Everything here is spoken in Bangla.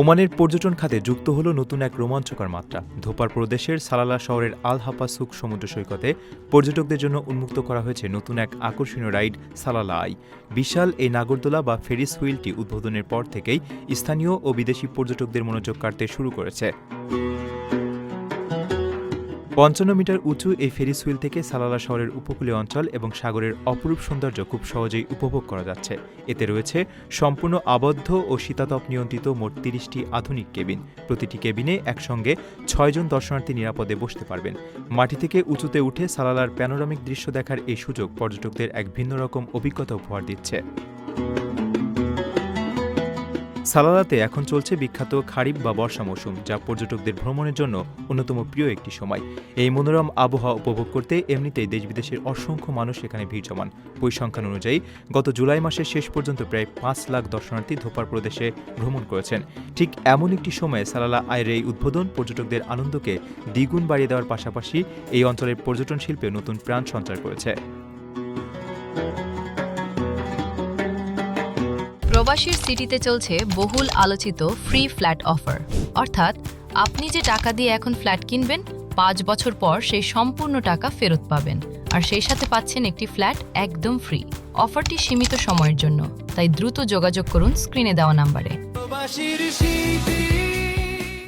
ওমানের পর্যটন খাতে যুক্ত হল নতুন এক রোমাঞ্চকর মাত্রা। ধোপার প্রদেশের সালালা শহরের আল হাফাসুক সমুদ্র সৈকতে পর্যটকদের জন্য উন্মুক্ত করা হয়েছে নতুন এক আকর্ষণীয় রাইড সালালা আই। বিশাল এই নাগরদোলা বা ফেরিস হুইলটি উদ্বোধনের পর থেকেই স্থানীয় ও বিদেশি পর্যটকদের মনোযোগ কাড়তে শুরু করেছে। ৫৫ মিটার উঁচু এই ফেরিস হুইল থেকে সালালা শহরের উপকূলীয় অঞ্চল এবং সাগরের অপরূপ সৌন্দর্য খুব সহজেই উপভোগ করা যাচ্ছে। এতে রয়েছে সম্পূর্ণ আবদ্ধ ও শীতাতপ নিয়ন্ত্রিত মোট ৩০টি আধুনিক কেবিন। প্রতিটি কেবিনে একসঙ্গে ৬ জন দর্শনার্থী নিরাপদে বসতে পারবেন। মাটি থেকে উঁচুতে উঠে সালালার প্যানোরামিক দৃশ্য দেখার এই সুযোগ পর্যটকদের এক ভিন্ন রকম অভিজ্ঞতা উপহার দিচ্ছে। সালালাতে এখন চলছে বিখ্যাত খারিফ বা বর্ষা মৌসুম, যা পর্যটকদের ভ্রমণের জন্য অন্যতম প্রিয় একটি সময়। এই মনোরম আবহাওয়া উপভোগ করতে এমনিতেই দেশ বিদেশের অসংখ্য মানুষ এখানে ভিড় জমান। পরিসংখ্যান অনুযায়ী গত জুলাই মাসের শেষ পর্যন্ত প্রায় ৫ লাখ দর্শনার্থী ধোপার প্রদেশে ভ্রমণ করেছেন। ঠিক এমন একটি সময়ে সালালা আইয়ের এই উদ্বোধন পর্যটকদের আনন্দকে দ্বিগুণ বাড়িয়ে দেওয়ার পাশাপাশি এই অঞ্চলের পর্যটন শিল্পে নতুন প্রাণ সঞ্চার করেছে। প্রবাসীর সিটিতে চলছে বহুল আলোচিত ফ্রি ফ্ল্যাট অফার, অর্থাৎ আপনি যে টাকা দিয়ে এখন ফ্ল্যাট কিনবেন ৫ বছর পর সেই সম্পূর্ণ টাকা ফেরত পাবেন, আর সেই সাথে পাচ্ছেন একটি ফ্ল্যাট একদম ফ্রি। অফারটি সীমিত সময়ের জন্য, তাই দ্রুত যোগাযোগ করুন স্ক্রিনে দেওয়া নাম্বারে।